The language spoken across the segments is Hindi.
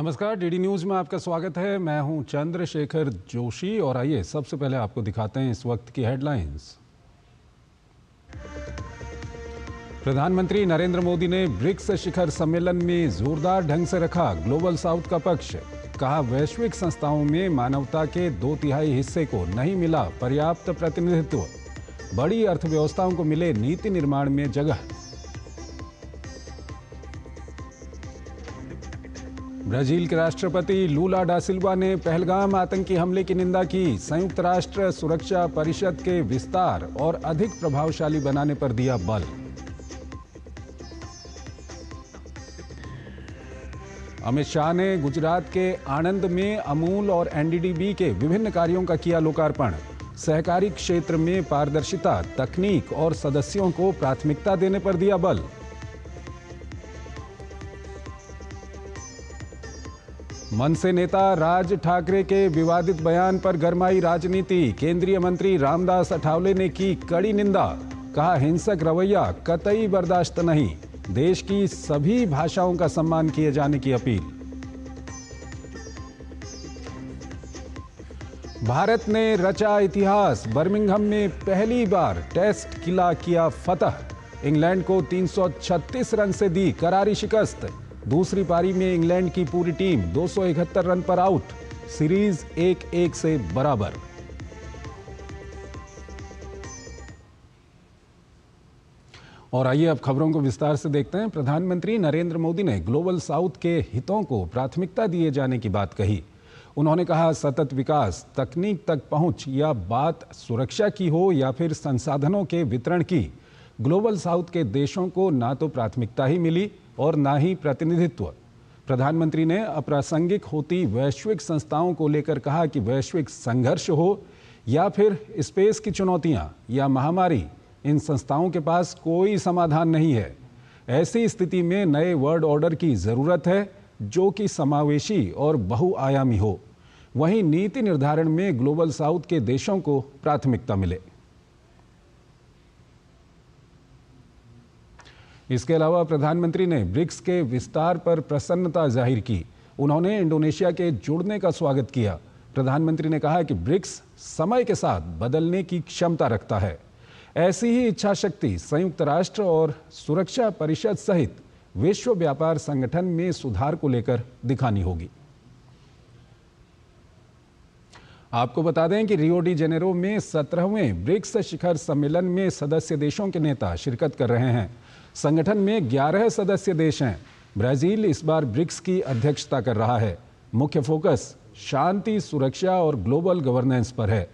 नमस्कार, डीडी न्यूज़ में आपका स्वागत है। मैं हूं चंद्रशेखर जोशी और आइए सबसे पहले आपको दिखाते हैं इस वक्त की हेडलाइंस। प्रधानमंत्री नरेंद्र मोदी ने ब्रिक्स शिखर सम्मेलन में जोरदार ढंग से रखा ग्लोबल साउथ का पक्ष। कहा, वैश्विक संस्थाओं में मानवता के 2/3 हिस्से को नहीं मिला पर्याप्त प्रतिनिधित्व। बड़ी अर्थव्यवस्थाओं को मिले नीति निर्माण में जगह। ब्राजील के राष्ट्रपति लूला डा सिल्वा ने पहलगाम आतंकी हमले की निंदा की। संयुक्त राष्ट्र सुरक्षा परिषद के विस्तार और अधिक प्रभावशाली बनाने पर दिया बल। अमित शाह ने गुजरात के आणंद में अमूल और एनडीडीबी के विभिन्न कार्यों का किया लोकार्पण। सहकारी क्षेत्र में पारदर्शिता, तकनीक और सदस्यों को प्राथमिकता देने पर दिया बल। मनसे नेता राज ठाकरे के विवादित बयान पर गरमाई राजनीति। केंद्रीय मंत्री रामदास अठावले ने की कड़ी निंदा। कहा, हिंसक रवैया कतई बर्दाश्त नहीं। देश की सभी भाषाओं का सम्मान किए जाने की अपील। भारत ने रचा इतिहास। बर्मिंघम में पहली बार टेस्ट किया फतह। इंग्लैंड को 336 रन से दी करारी शिकस्त। दूसरी पारी में इंग्लैंड की पूरी टीम 271 रन पर आउट। सीरीज 1-1 से बराबर। और आइए अब खबरों को विस्तार से देखते हैं। प्रधानमंत्री नरेंद्र मोदी ने ग्लोबल साउथ के हितों को प्राथमिकता दिए जाने की बात कही। उन्होंने कहा, सतत विकास, तकनीक तक पहुंच या बात सुरक्षा की हो या फिर संसाधनों के वितरण की, ग्लोबल साउथ के देशों को ना तो प्राथमिकता ही मिली और ना ही प्रतिनिधित्व। प्रधानमंत्री ने अप्रासंगिक होती वैश्विक संस्थाओं को लेकर कहा कि वैश्विक संघर्ष हो या फिर स्पेस की चुनौतियां या महामारी, इन संस्थाओं के पास कोई समाधान नहीं है। ऐसी स्थिति में नए वर्ल्ड ऑर्डर की जरूरत है जो कि समावेशी और बहुआयामी हो। वहीं नीति निर्धारण में ग्लोबल साउथ के देशों को प्राथमिकता मिले। इसके अलावा प्रधानमंत्री ने ब्रिक्स के विस्तार पर प्रसन्नता जाहिर की। उन्होंने इंडोनेशिया के जुड़ने का स्वागत किया। प्रधानमंत्री ने कहा कि ब्रिक्स समय के साथ बदलने की क्षमता रखता है। ऐसी ही इच्छा शक्ति संयुक्त राष्ट्र और सुरक्षा परिषद सहित विश्व व्यापार संगठन में सुधार को लेकर दिखानी होगी। आपको बता दें कि रियो डी जेनेरो में 17वें ब्रिक्स शिखर सम्मेलन में सदस्य देशों के नेता शिरकत कर रहे हैं। संगठन में 11 सदस्य देश हैं। ब्राजील इस बार ब्रिक्स की अध्यक्षता कर रहा है। मुख्य फोकस शांति, सुरक्षा और ग्लोबल गवर्नेंस पर है।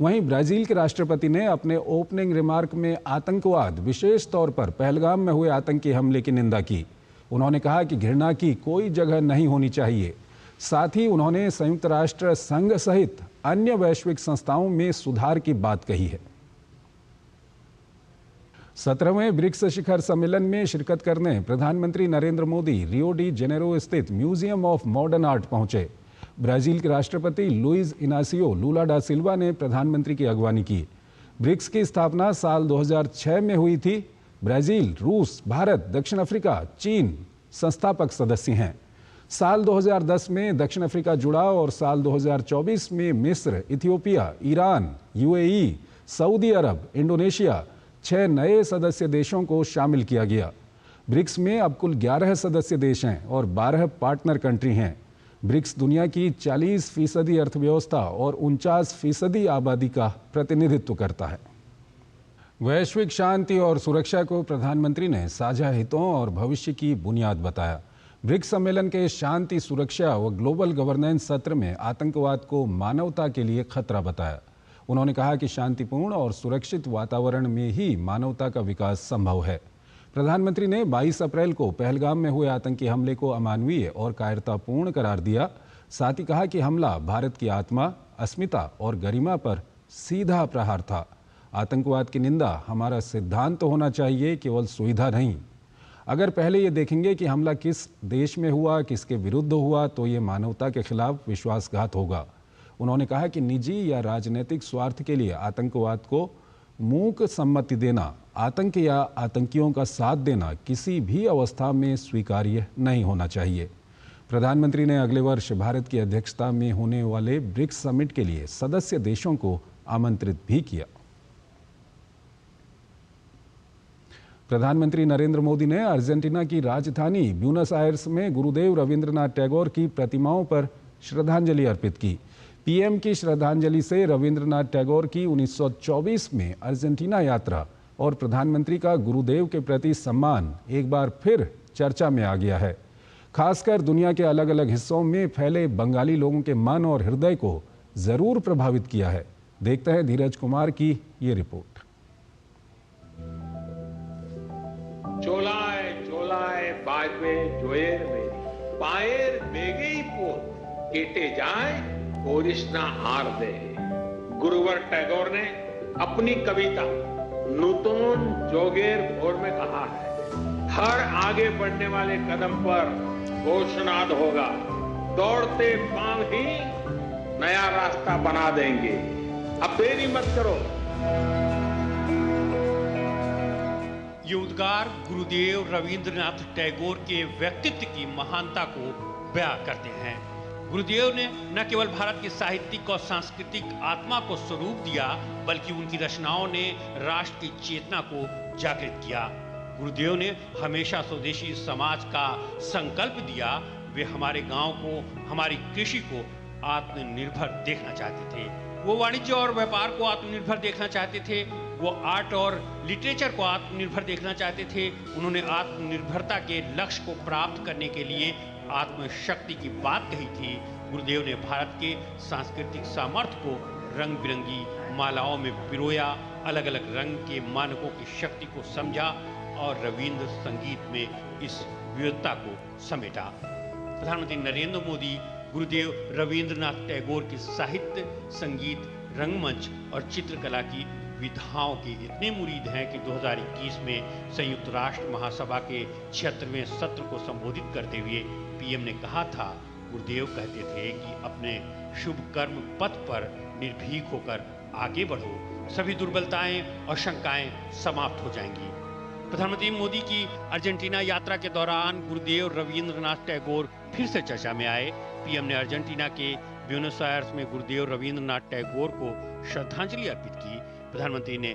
वहीं ब्राजील के राष्ट्रपति ने अपने ओपनिंग रिमार्क में आतंकवाद, विशेष तौर पर पहलगाम में हुए आतंकी हमले की निंदा की। उन्होंने कहा कि घृणा की कोई जगह नहीं होनी चाहिए। साथ ही उन्होंने संयुक्त राष्ट्र संघ सहित अन्य वैश्विक संस्थाओं में सुधार की बात कही है। 17वें ब्रिक्स शिखर सम्मेलन में शिरकत करने प्रधानमंत्री Narendra Modi Rio de Janeiro स्थित म्यूजियम ऑफ मॉडर्न आर्ट पहुंचे। ब्राजील के राष्ट्रपति लुइज इनासियो लूला डा सिल्वा ने प्रधानमंत्री की अगवानी की। ब्रिक्स की स्थापना साल 2006 में हुई थी। ब्राजील, रूस, भारत, दक्षिण अफ्रीका, चीन संस्थापक सदस्य हैं। साल 2010 में दक्षिण अफ्रीका जुड़ा और साल 2024 में मिस्र, इथियोपिया, ईरान, यूएई, सऊदी अरब, इंडोनेशिया 6 नए सदस्य देशों को शामिल किया गया। ब्रिक्स में अब कुल 11 सदस्य देश हैं और 12 पार्टनर कंट्री हैं। ब्रिक्स दुनिया की 40% अर्थव्यवस्था और 49% आबादी का प्रतिनिधित्व करता है। वैश्विक शांति और सुरक्षा को प्रधानमंत्री ने साझा हितों और भविष्य की बुनियाद बताया। ब्रिक्स सम्मेलन के शांति, सुरक्षा व ग्लोबल गवर्नेंस सत्र में आतंकवाद को मानवता के लिए खतरा बताया। उन्होंने कहा कि शांतिपूर्ण और सुरक्षित वातावरण में ही मानवता का विकास संभव है। प्रधानमंत्री ने 22 अप्रैल को पहलगाम में हुए आतंकी हमले को अमानवीय और कायरतापूर्ण करार दिया। साथ ही कहा कि हमला भारत की आत्मा, अस्मिता और गरिमा पर सीधा प्रहार था। आतंकवाद की निंदा हमारा सिद्धांत होना चाहिए, केवल सुविधा नहीं। अगर पहले ये देखेंगे कि हमला किस देश में हुआ, किसके विरुद्ध हुआ, तो ये मानवता के खिलाफ विश्वासघात होगा। उन्होंने कहा कि निजी या राजनीतिक स्वार्थ के लिए आतंकवाद को मूक सम्मति देना, आतंक या आतंकियों का साथ देना किसी भी अवस्था में स्वीकार्य नहीं होना चाहिए। प्रधानमंत्री ने अगले वर्ष भारत की अध्यक्षता में होने वाले ब्रिक्स समिट के लिए सदस्य देशों को आमंत्रित भी किया। प्रधानमंत्री नरेंद्र मोदी ने अर्जेंटीना की राजधानी ब्यूनस आयर्स में गुरुदेव रविंद्रनाथ टैगोर की प्रतिमाओं पर श्रद्धांजलि अर्पित की। पीएम की श्रद्धांजलि से रविंद्रनाथ टैगोर की 1924 में अर्जेंटीना यात्रा और प्रधानमंत्री का गुरुदेव के प्रति सम्मान एक बार फिर चर्चा में आ गया है। खासकर दुनिया के अलग अलग हिस्सों में फैले बंगाली लोगों के मन और हृदय को जरूर प्रभावित किया है। देखते हैं धीरज कुमार की ये रिपोर्ट। चोलाए चोलाए बाजवे जोएर मेरी पाएर बेगेई पोत केटे जाए कोरिश्ना आर दे। गुरुवर टैगोर ने अपनी कविता नूतन जोगेर भोर में कहा है, हर आगे बढ़ने वाले कदम पर घोषणाद होगा, दौड़ते पांव ही नया रास्ता बना देंगे, अब देरी मत करो। ये उद्गार गुरुदेव रविंद्रनाथ टैगोर के व्यक्तित्व की महानता को बयां करते हैं। गुरुदेव ने न केवल भारत की साहित्यिक और सांस्कृतिक आत्मा को स्वरूप दिया, बल्कि उनकी रचनाओं ने राष्ट्र की चेतना को जागृत किया। गुरुदेव ने हमेशा स्वदेशी समाज का संकल्प दिया। वे हमारे गांव को, हमारी कृषि को आत्मनिर्भर देखना चाहते थे। वो वाणिज्य और व्यापार को आत्मनिर्भर देखना चाहते थे। वो आर्ट और लिटरेचर को आत्मनिर्भर देखना चाहते थे। उन्होंने आत्मनिर्भरता के लक्ष्य को प्राप्त करने के लिए आत्मशक्ति की बात कही थी। गुरुदेव ने भारत के सांस्कृतिक सामर्थ्य को रंग बिरंगी मालाओं में पिरोया, अलग अलग रंग के मानकों की शक्ति को समझा और रविंद्र संगीत में इस विविधता को समेटा। प्रधानमंत्री नरेंद्र मोदी गुरुदेव रविंद्रनाथ टैगोर की साहित्य, संगीत, रंगमंच और चित्रकला की विधाओं के इतने मुरीद हैं कि 2021 में संयुक्त राष्ट्र महासभा के 76वें सत्र को संबोधित करते हुए पीएम ने कहा था, गुरुदेव कहते थे कि अपने शुभ कर्म पथ पर निर्भीक होकर आगे बढ़ो, सभी दुर्बलताएं और शंकाएं समाप्त हो जाएंगी। प्रधानमंत्री मोदी की अर्जेंटीना यात्रा के दौरान गुरुदेव रविंद्रनाथ टैगोर फिर से चर्चा में आए। पीएम ने अर्जेंटीना के ब्यूनस आयर्स में गुरुदेव रविंद्रनाथ टैगोर को श्रद्धांजलि अर्पित की। प्रधानमंत्री ने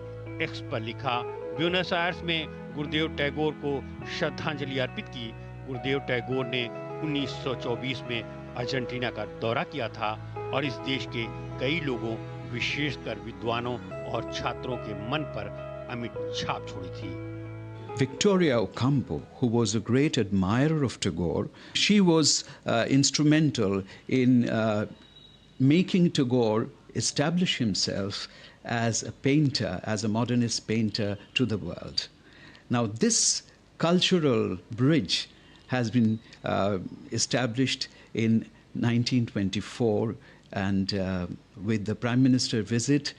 एक्स पर लिखा, ब्यूनस आयर्स में गुरुदेव टैगोर को श्रद्धांजलि अर्पित की। गुरुदेव टैगोर ने 1924 में अर्जेंटीना का दौरा किया था और इस देश के कई लोगों, विशेषकर विद्वानों और छात्रों के मन पर अमिट छाप छोड़ी थी। Victoria Ocampo, who was a great admirer of Tagore, she was instrumental in making Tagore establish himself as a painter, as a modernist painter to the world. Now, this cultural bridge has been established in 1924, and with the Prime Minister visit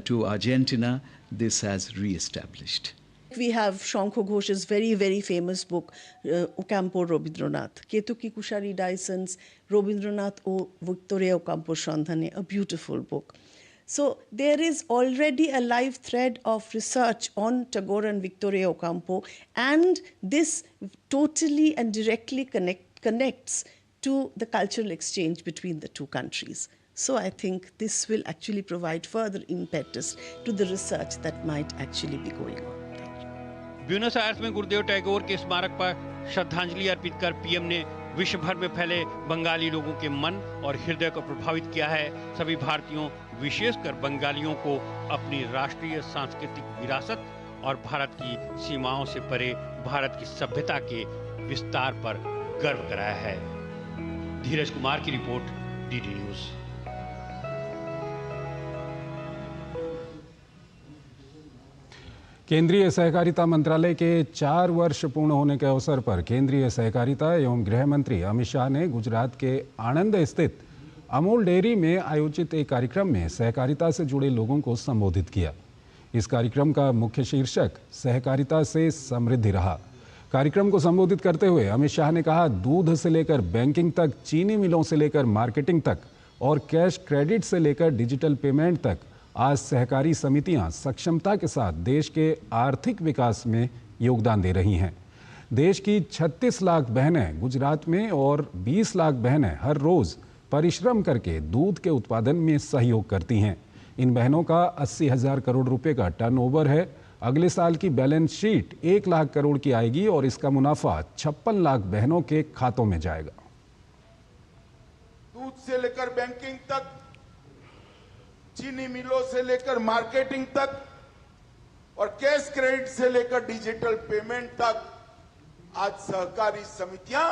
to Argentina, this has re-established. We have Shankho Ghosh's very, very famous book, Ocampo Robindranath, Ketuki Kushari Dyson's Robindranath O Victoria Ocampo Shandhane, a beautiful book. So there is already a live thread of research on Tagore and Victoria Ocampo, and this totally and directly connects to the cultural exchange between the two countries. So I think this will actually provide further impetus to the research that might actually be going on. Buenos Aires में गुरुदेव टैगोर के स्मारक पर श्रद्धांजलि अर्पित कर पीएम ने विश्व भर में फैले बंगाली लोगों के मन और हृदय को प्रभावित किया है। सभी भारतीयों, विशेषकर बंगालियों को अपनी राष्ट्रीय सांस्कृतिक विरासत और भारत की सीमाओं से परे भारत की सभ्यता के विस्तार पर गर्व कराया है। धीरज कुमार की रिपोर्ट, डीडी न्यूज। केंद्रीय सहकारिता मंत्रालय के 4 वर्ष पूर्ण होने के अवसर पर केंद्रीय सहकारिता एवं गृह मंत्री अमित शाह ने गुजरात के आणंद स्थित अमूल डेयरी में आयोजित एक कार्यक्रम में सहकारिता से जुड़े लोगों को संबोधित किया। इस कार्यक्रम का मुख्य शीर्षक सहकारिता से समृद्धि रहा। कार्यक्रम को संबोधित करते हुए अमित शाह ने कहा, दूध से लेकर बैंकिंग तक, चीनी मिलों से लेकर मार्केटिंग तक और कैश क्रेडिट से लेकर डिजिटल पेमेंट तक आज सहकारी समितियां सक्षमता के साथ देश के आर्थिक विकास में योगदान दे रही हैं। देश की 36 लाख बहनें गुजरात में और 20 लाख बहनें हर रोज परिश्रम करके दूध के उत्पादन में सहयोग करती हैं। इन बहनों का 80,000 करोड़ रुपए का टर्नओवर है। अगले साल की बैलेंस शीट 1 लाख करोड़ की आएगी और इसका मुनाफा 56 लाख बहनों के खातों में जाएगा। दूध से लेकर बैंकिंग तक, चीनी मिलों से लेकर मार्केटिंग तक और कैश क्रेडिट से लेकर डिजिटल पेमेंट तक आज सहकारी समितियां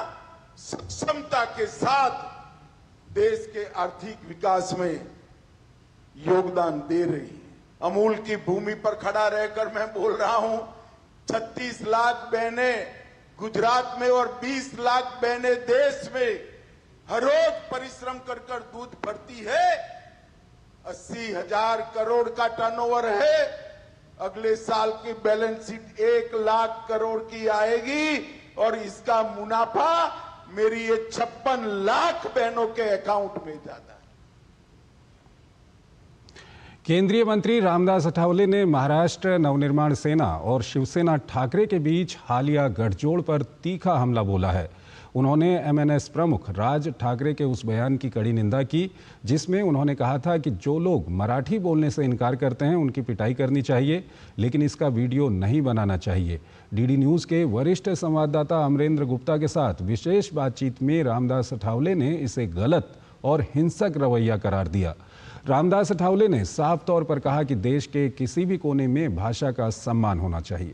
सक्षमता के साथ देश के आर्थिक विकास में योगदान दे रही है। अमूल की भूमि पर खड़ा रहकर मैं बोल रहा हूं, 36 लाख बहनें गुजरात में और 20 लाख बहनें देश में हर रोज परिश्रम कर कर दूध भरती है। 80,000 करोड़ का टर्नओवर है। अगले साल की बैलेंस शीट 1 लाख करोड़ की आएगी और इसका मुनाफा मेरी ये 56 लाख बहनों के अकाउंट में जाता है। केंद्रीय मंत्री रामदास अठावले ने महाराष्ट्र नवनिर्माण सेना और शिवसेना ठाकरे के बीच हालिया गठजोड़ पर तीखा हमला बोला है। उन्होंने एमएनएस प्रमुख राज ठाकरे के उस बयान की कड़ी निंदा की जिसमें उन्होंने कहा था कि जो लोग मराठी बोलने से इनकार करते हैं उनकी पिटाई करनी चाहिए, लेकिन इसका वीडियो नहीं बनाना चाहिए। डीडी न्यूज़ के वरिष्ठ संवाददाता अमरेंद्र गुप्ता के साथ विशेष बातचीत में रामदास अठावले ने इसे गलत और हिंसक रवैया करार दिया। रामदास अठावले ने साफ तौर पर कहा कि देश के किसी भी कोने में भाषा का सम्मान होना चाहिए।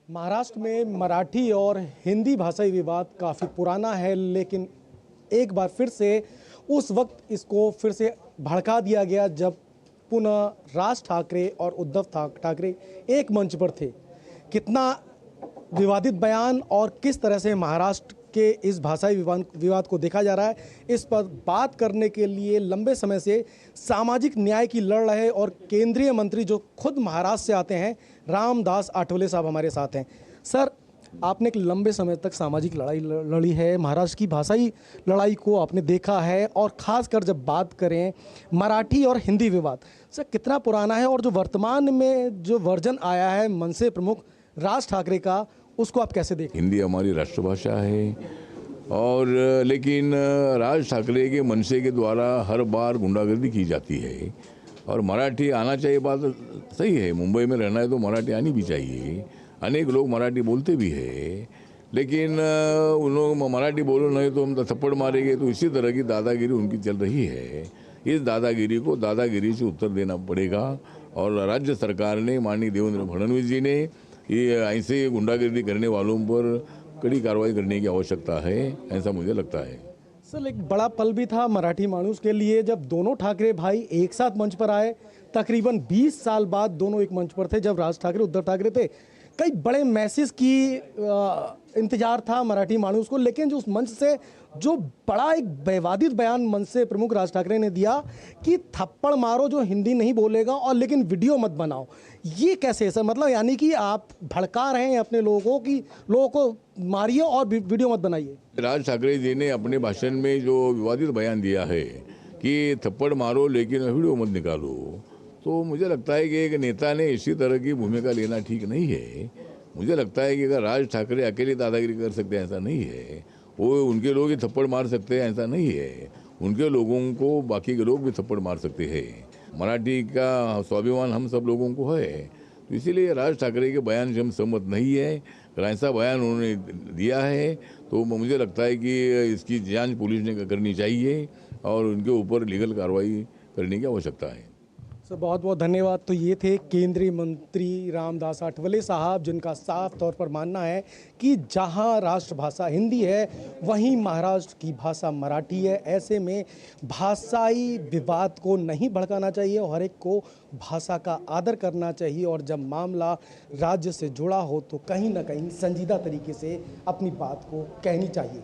महाराष्ट्र में मराठी और हिंदी भाषाई विवाद काफ़ी पुराना है, लेकिन एक बार फिर से उस वक्त इसको फिर से भड़का दिया गया जब पुनः राज ठाकरे और उद्धव ठाकरे एक मंच पर थे। कितना विवादित बयान और किस तरह से महाराष्ट्र के इस भाषाई विवाद को देखा जा रहा है, इस पर बात करने के लिए लंबे समय से सामाजिक न्याय की लड़ रहे और केंद्रीय मंत्री जो खुद महाराष्ट्र से आते हैं, रामदास आठवले साहब हमारे साथ हैं। सर, आपने एक लंबे समय तक सामाजिक लड़ाई लड़ी है, महाराष्ट्र की भाषाई लड़ाई को आपने देखा है, और ख़ासकर जब बात करें मराठी और हिंदी विवाद, सर कितना पुराना है और जो वर्तमान में जो वर्जन आया है मनसे प्रमुख राज ठाकरे का, उसको आप कैसे देखें? हिंदी हमारी राष्ट्रभाषा है और लेकिन राज ठाकरे के मनसे के द्वारा हर बार गुंडागर्दी की जाती है और मराठी आना चाहिए, बात सही है। मुंबई में रहना है तो मराठी आनी भी चाहिए। अनेक लोग मराठी बोलते भी है, लेकिन उन लोग मराठी बोलो नहीं तो हम थप्पड़ मारेंगे, तो इसी तरह की दादागिरी उनकी चल रही है। इस दादागिरी को दादागिरी से उत्तर देना पड़ेगा और राज्य सरकार ने, माननीय देवेंद्र फडणवीस जी ने, ये ऐसे गुंडागर्दी करने वालों पर कड़ी कार्रवाई करने की आवश्यकता है, ऐसा मुझे लगता है। सर, एक बड़ा पल भी था मराठी मानुस के लिए जब दोनों ठाकरे भाई एक साथ मंच पर आए। तकरीबन 20 साल बाद दोनों एक मंच पर थे जब राज ठाकरे उद्धव ठाकरे थे। कई बड़े मैसेज की इंतजार था मराठी मानुस को, लेकिन जो उस मंच से जो बड़ा एक विवादित बयान मंच से प्रमुख राज ठाकरे ने दिया कि थप्पड़ मारो जो हिंदी नहीं बोलेगा और लेकिन वीडियो मत बनाओ, ये कैसे है सर? मतलब यानी कि आप भड़का रहे हैं अपने लोगों को मारिए और वीडियो मत बनाइए। राज ठाकरे जी ने अपने भाषण में जो विवादित बयान दिया है कि थप्पड़ मारो लेकिन वीडियो मत निकालो, तो मुझे लगता है कि एक नेता ने इसी तरह की भूमिका लेना ठीक नहीं है। मुझे लगता है कि अगर राज ठाकरे अकेले दादागिरी कर सकते हैं ऐसा नहीं है, वो उनके लोग ही थप्पड़ मार सकते हैं ऐसा नहीं है, उनके लोगों को बाकी के लोग भी थप्पड़ मार सकते हैं। मराठी का स्वाभिमान हम सब लोगों को है, तो इसीलिए राज ठाकरे के बयान से हम सहमत नहीं है। अगर ऐसा बयान उन्होंने दिया है तो मुझे लगता है कि इसकी जांच पुलिस ने करनी चाहिए और उनके ऊपर लीगल कार्रवाई करने की आवश्यकता है। सर, बहुत बहुत धन्यवाद। तो ये थे केंद्रीय मंत्री रामदास आठवले साहब, जिनका साफ तौर पर मानना है कि जहां राष्ट्रभाषा हिंदी है वहीं महाराष्ट्र की भाषा मराठी है। ऐसे में भाषाई विवाद को नहीं भड़काना चाहिए और हर एक को भाषा का आदर करना चाहिए, और जब मामला राज्य से जुड़ा हो तो कहीं ना कहीं संजीदा तरीके से अपनी बात को कहनी चाहिए।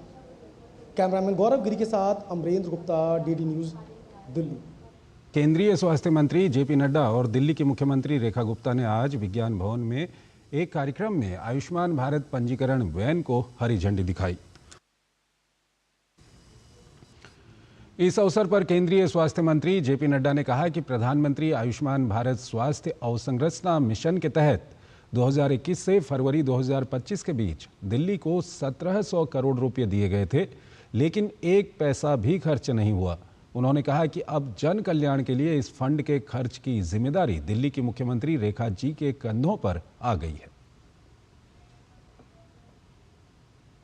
कैमरामैन गौरव गिरी के साथ अमरेंद्र गुप्ता, डीडी न्यूज़, दिल्ली। केंद्रीय स्वास्थ्य मंत्री जेपी नड्डा और दिल्ली की मुख्यमंत्री रेखा गुप्ता ने आज विज्ञान भवन में एक कार्यक्रम में आयुष्मान भारत पंजीकरण वैन को हरी झंडी दिखाई। इस अवसर पर केंद्रीय स्वास्थ्य मंत्री जेपी नड्डा ने कहा कि प्रधानमंत्री आयुष्मान भारत स्वास्थ्य अवसंरचना मिशन के तहत 2021 से फरवरी 2025 के बीच दिल्ली को 1700 करोड़ रुपए दिए गए थे, लेकिन एक पैसा भी खर्च नहीं हुआ। उन्होंने कहा कि अब जन कल्याण के लिए इस फंड के खर्च की जिम्मेदारी दिल्ली की मुख्यमंत्री रेखा जी के कंधों पर आ गई है।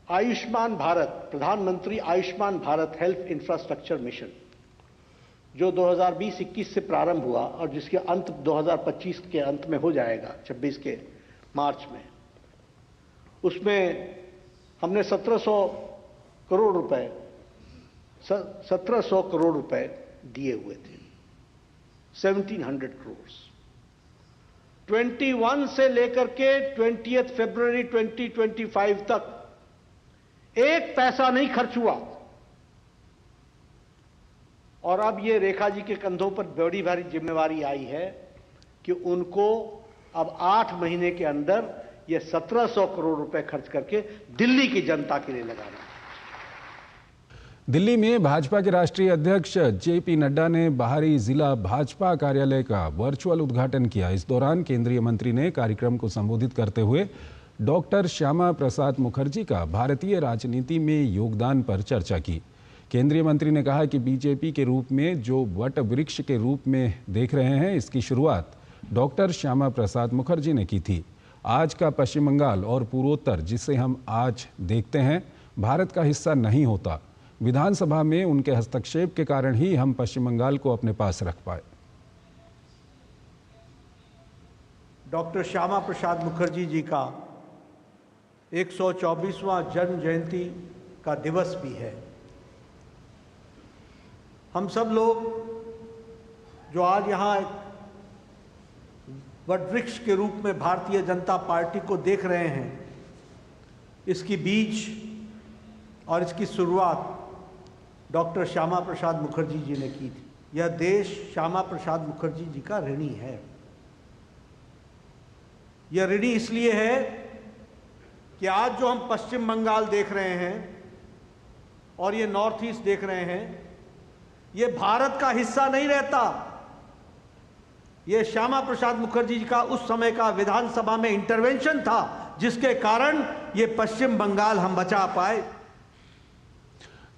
आयुष्मान भारत, प्रधानमंत्री Ayushman Bharat health infrastructure mission, जो 2020-21 से प्रारंभ हुआ और जिसके अंत 2025 के अंत में हो जाएगा, 26 के मार्च में, उसमें हमने 1700 करोड़ रुपए दिए हुए थे। 1700 करोड़ 21 से लेकर के 20 फरवरी 2025 तक एक पैसा नहीं खर्च हुआ। और अब ये रेखा जी के कंधों पर बड़ी भारी जिम्मेवारी आई है कि उनको अब 8 महीने के अंदर ये 1700 करोड़ रुपए खर्च करके दिल्ली की जनता के लिए लगाना। दिल्ली में भाजपा के राष्ट्रीय अध्यक्ष जेपी नड्डा ने बाहरी जिला भाजपा कार्यालय का वर्चुअल उद्घाटन किया। इस दौरान केंद्रीय मंत्री ने कार्यक्रम को संबोधित करते हुए डॉक्टर श्यामा प्रसाद मुखर्जी का भारतीय राजनीति में योगदान पर चर्चा की। केंद्रीय मंत्री ने कहा कि बीजेपी के रूप में जो वट वृक्ष के रूप में देख रहे हैं, इसकी शुरुआत डॉक्टर श्यामा प्रसाद मुखर्जी ने की थी। आज का पश्चिम बंगाल और पूर्वोत्तर जिसे हम आज देखते हैं, भारत का हिस्सा नहीं होता। विधानसभा में उनके हस्तक्षेप के कारण ही हम पश्चिम बंगाल को अपने पास रख पाए। डॉक्टर श्यामा प्रसाद मुखर्जी जी का 124वां जन्म जयंती का दिवस भी है। हम सब लोग जो आज यहाँ वटवृक्ष के रूप में भारतीय जनता पार्टी को देख रहे हैं, इसकी बीज और इसकी शुरुआत डॉक्टर श्यामा प्रसाद मुखर्जी जी ने की थी। यह देश श्यामा प्रसाद मुखर्जी जी का ऋणी है। यह ऋणी इसलिए है कि आज जो हम पश्चिम बंगाल देख रहे हैं और ये नॉर्थ ईस्ट देख रहे हैं, ये भारत का हिस्सा नहीं रहता। ये श्यामा प्रसाद मुखर्जी जी का उस समय का विधानसभा में इंटरवेंशन था, जिसके कारण ये पश्चिम बंगाल हम बचा पाए।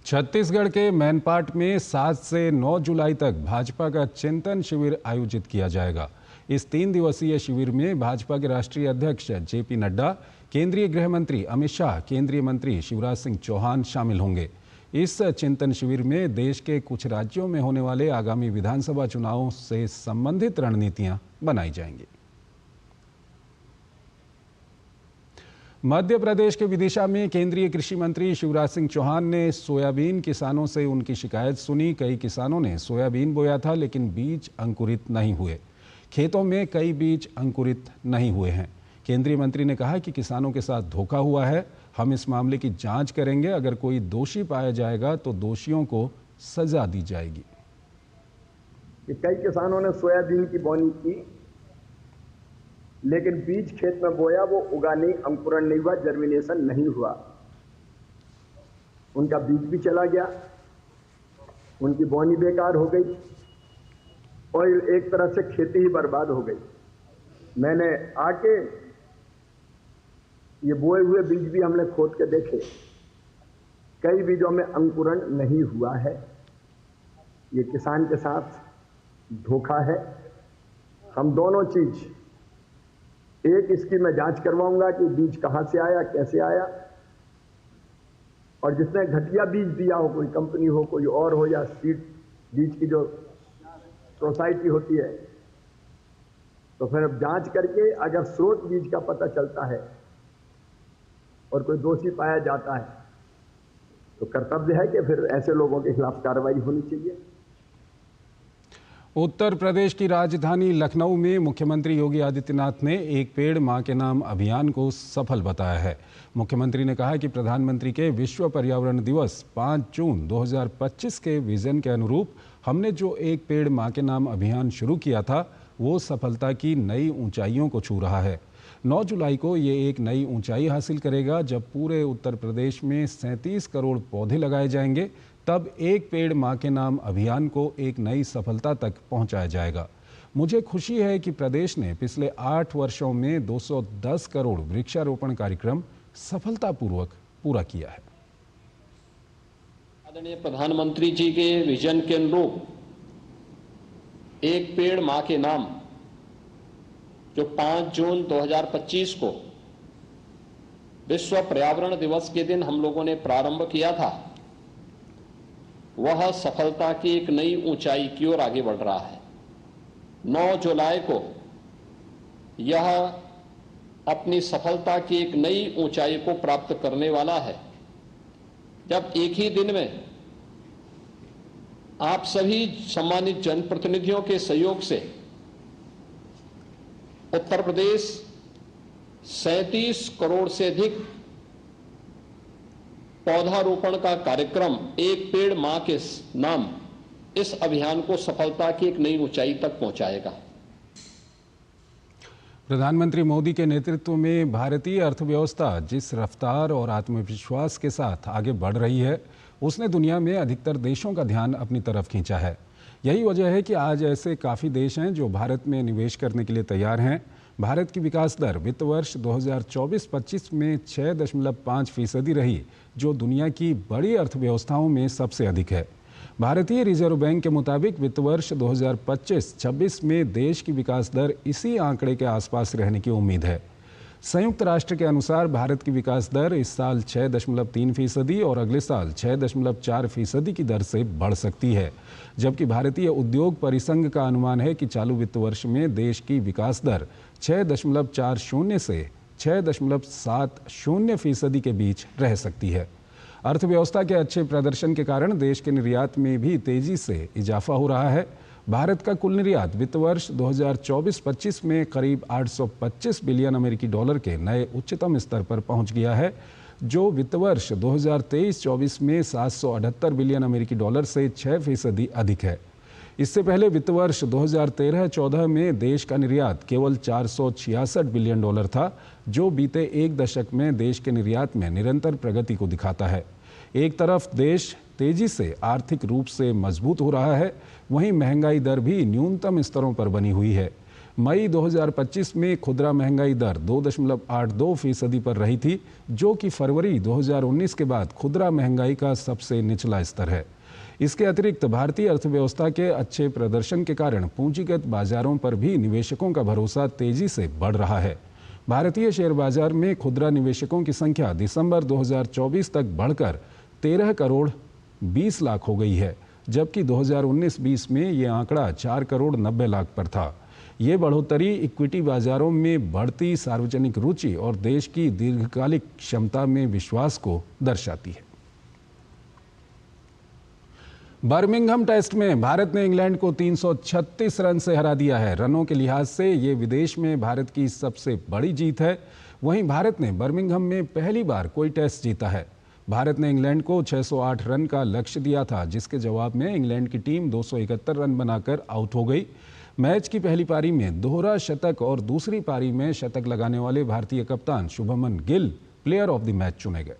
छत्तीसगढ़ के मैनपाट में 7 से 9 जुलाई तक भाजपा का चिंतन शिविर आयोजित किया जाएगा। इस 3 दिवसीय शिविर में भाजपा के राष्ट्रीय अध्यक्ष जेपी नड्डा, केंद्रीय गृह मंत्री अमित शाह, केंद्रीय मंत्री शिवराज सिंह चौहान शामिल होंगे। इस चिंतन शिविर में देश के कुछ राज्यों में होने वाले आगामी विधानसभा चुनावों से संबंधित रणनीतियां बनाई जाएंगी। मध्य प्रदेश के विदिशा में केंद्रीय कृषि मंत्री शिवराज सिंह चौहान ने सोयाबीन किसानों से उनकी शिकायत सुनी। कई किसानों ने सोयाबीन बोया था, लेकिन बीज अंकुरित नहीं हुए। खेतों में कई बीज अंकुरित नहीं हुए हैं। केंद्रीय मंत्री ने कहा कि किसानों के साथ धोखा हुआ है। हम इस मामले की जांच करेंगे। अगर कोई दोषी पाया जाएगा तो दोषियों को सजा दी जाएगी। कई किसानों ने सोयाबीन की बोनी की, लेकिन बीज खेत में बोया, वो उगा नहीं, अंकुरण नहीं हुआ, जर्मिनेशन नहीं हुआ। उनका बीज भी चला गया, उनकी बोनी बेकार हो गई और एक तरह से खेती ही बर्बाद हो गई। मैंने आके ये बोए हुए बीज भी हमने खोद के देखे, कई बीजों में अंकुरण नहीं हुआ है। ये किसान के साथ धोखा है। हम दोनों चीज, एक इसकी मैं जांच करवाऊंगा कि बीज कहां से आया, कैसे आया, और जिसने घटिया बीज दिया हो, कोई कंपनी हो, कोई और हो, या सीड बीज की जो सोसाइटी होती है, तो फिर अब जांच करके अगर स्रोत बीज का पता चलता है और कोई दोषी पाया जाता है, तो कर्तव्य है कि फिर ऐसे लोगों के खिलाफ कार्रवाई होनी चाहिए। उत्तर प्रदेश की राजधानी लखनऊ में मुख्यमंत्री योगी आदित्यनाथ ने एक पेड़ मां के नाम अभियान को सफल बताया है। मुख्यमंत्री ने कहा कि प्रधानमंत्री के विश्व पर्यावरण दिवस 5 जून 2025 के विजन के अनुरूप हमने जो एक पेड़ मां के नाम अभियान शुरू किया था, वो सफलता की नई ऊंचाइयों को छू रहा है। 9 जुलाई को ये एक नई ऊंचाई हासिल करेगा, जब पूरे उत्तर प्रदेश में 37 करोड़ पौधे लगाए जाएंगे। तब एक पेड़ मां के नाम अभियान को एक नई सफलता तक पहुंचाया जाएगा। मुझे खुशी है कि प्रदेश ने पिछले 8 वर्षों में 210 करोड़ वृक्षारोपण कार्यक्रम सफलतापूर्वक पूरा किया है। आदरणीय प्रधानमंत्री जी के विजन के अनुरूप एक पेड़ मां के नाम जो 5 जून 2025 को विश्व पर्यावरण दिवस के दिन हम लोगों ने प्रारंभ किया था, वह सफलता की एक नई ऊंचाई की ओर आगे बढ़ रहा है। 9 जुलाई को यह अपनी सफलता की एक नई ऊंचाई को प्राप्त करने वाला है, जब एक ही दिन में आप सभी सम्मानित जनप्रतिनिधियों के सहयोग से उत्तर प्रदेश 37 करोड़ से अधिक पौधारोपण का कार्यक्रम एक पेड़ मां के नाम इस अभियान को सफलता की एक नई ऊंचाई तक पहुंचाएगा। प्रधानमंत्री मोदी के नेतृत्व में भारतीय अर्थव्यवस्था जिस रफ्तार और आत्मविश्वास के साथ आगे बढ़ रही है, उसने दुनिया में अधिकतर देशों का ध्यान अपनी तरफ खींचा है। यही वजह है कि आज ऐसे काफ़ी देश हैं जो भारत में निवेश करने के लिए तैयार हैं। भारत की विकास दर वित्त वर्ष 2024-25 में 6.5% रही, जो दुनिया की बड़ी अर्थव्यवस्थाओं में सबसे अधिक है। भारतीय रिजर्व बैंक के मुताबिक वित्त वर्ष 2025-26 में देश की विकास दर इसी आंकड़े के आसपास रहने की उम्मीद है। संयुक्त राष्ट्र के अनुसार भारत की विकास दर इस साल 6.3% और अगले साल 6.4% की दर से बढ़ सकती है, जबकि भारतीय उद्योग परिसंघ का अनुमान है कि चालू वित्त वर्ष में देश की विकास दर 6.40 से 6.70% के बीच रह सकती है। अर्थव्यवस्था के अच्छे प्रदर्शन के कारण देश के निर्यात में भी तेजी से इजाफा हो रहा है। भारत का कुल निर्यात वित्त वर्ष 2024-25 में करीब 825 बिलियन अमेरिकी डॉलर के नए उच्चतम स्तर पर पहुंच गया है, जो वित्त वर्ष 2023-24 में 778 बिलियन अमेरिकी डॉलर से 6% अधिक है। इससे पहले वित्त वर्ष 2013-14 में देश का निर्यात केवल 466 बिलियन डॉलर था, जो बीते एक दशक में देश के निर्यात में निरंतर प्रगति को दिखाता है। एक तरफ देश तेजी से आर्थिक रूप से मजबूत हो रहा है, वहीं महंगाई दर भी न्यूनतम स्तरों पर बनी हुई है। मई 2025 में खुदरा महंगाई दर 2.82% पर रही थी, जो कि फरवरी 2019 के बाद खुदरा महंगाई का सबसे निचला स्तर है। इसके अतिरिक्त भारतीय अर्थव्यवस्था के अच्छे प्रदर्शन के कारण पूंजीगत बाजारों पर भी निवेशकों का भरोसा तेजी से बढ़ रहा है। भारतीय शेयर बाजार में खुदरा निवेशकों की संख्या दिसंबर 2024 तक बढ़कर 13 करोड़ 20 लाख हो गई है, जबकि 2019-20 में ये आंकड़ा 4 करोड़ 90 लाख पर था। ये बढ़ोतरी इक्विटी बाजारों में बढ़ती सार्वजनिक रुचि और देश की दीर्घकालिक क्षमता में विश्वास को दर्शाती है। बर्मिंघम टेस्ट में भारत ने इंग्लैंड को 336 रन से हरा दिया है। रनों के लिहाज से ये विदेश में भारत की सबसे बड़ी जीत है। वहीं भारत ने बर्मिंघम में पहली बार कोई टेस्ट जीता है। भारत ने इंग्लैंड को 608 रन का लक्ष्य दिया था, जिसके जवाब में इंग्लैंड की टीम 271 रन बनाकर आउट हो गई। मैच की पहली पारी में दोहरा शतक और दूसरी पारी में शतक लगाने वाले भारतीय कप्तान Shubman Gill player of the match चुने गए।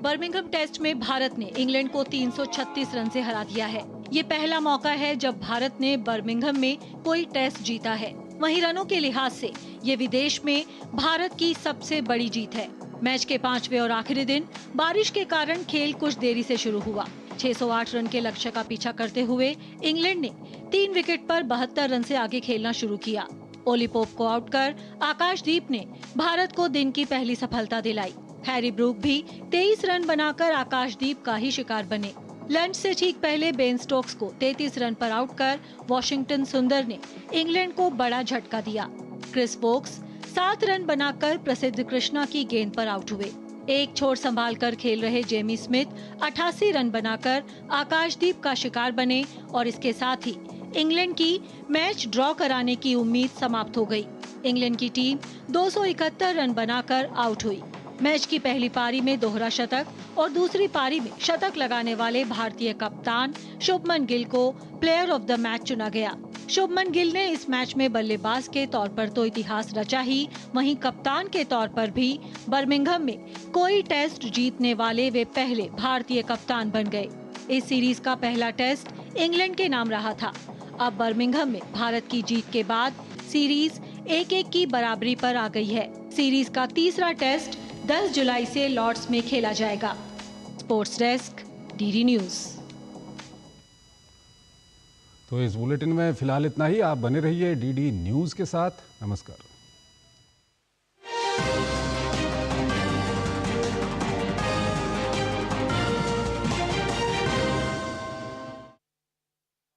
बर्मिंघम टेस्ट में भारत ने इंग्लैंड को 336 रन से हरा दिया है। ये पहला मौका है जब भारत ने बर्मिंघम में कोई टेस्ट जीता है। वहीं रनों के लिहाज से ये विदेश में भारत की सबसे बड़ी जीत है। मैच के 5वें और आखिरी दिन बारिश के कारण खेल कुछ देरी से शुरू हुआ। 608 रन के लक्ष्य का पीछा करते हुए इंग्लैंड ने 3 विकेट पर 72 रन से आगे खेलना शुरू किया। ओली पोप को आउट कर आकाशदीप ने भारत को दिन की पहली सफलता दिलाई। हैरी ब्रूक भी 23 रन बनाकर आकाशदीप का ही शिकार बने। लंच से ठीक पहले बेन स्टोक्स को 33 रन पर आउट कर वॉशिंगटन सुंदर ने इंग्लैंड को बड़ा झटका दिया। क्रिस वोक्स 7 रन बनाकर प्रसिद्ध कृष्णा की गेंद पर आउट हुए। एक छोर संभालकर खेल रहे जेमी स्मिथ 88 रन बनाकर आकाशदीप का शिकार बने और इसके साथ ही इंग्लैंड की मैच ड्रॉ कराने की उम्मीद समाप्त हो गई। इंग्लैंड की टीम 271 रन बनाकर आउट हुई। मैच की पहली पारी में दोहरा शतक और दूसरी पारी में शतक लगाने वाले भारतीय कप्तान शुभमन गिल को प्लेयर ऑफ द मैच चुना गया। शुभमन गिल ने इस मैच में बल्लेबाज के तौर पर तो इतिहास रचा ही, वहीं कप्तान के तौर पर भी बर्मिंघम में कोई टेस्ट जीतने वाले वे पहले भारतीय कप्तान बन गए। इस सीरीज का पहला टेस्ट इंग्लैंड के नाम रहा था। अब बर्मिंघम में भारत की जीत के बाद सीरीज 1-1 की बराबरी पर आ गई है। सीरीज का तीसरा टेस्ट 10 जुलाई से लॉर्ड्स में खेला जाएगा। Sports desk, DD news. तो इस बुलेटिन में फिलहाल इतना ही। आप बने रहिए डीडी न्यूज के साथ। नमस्कार।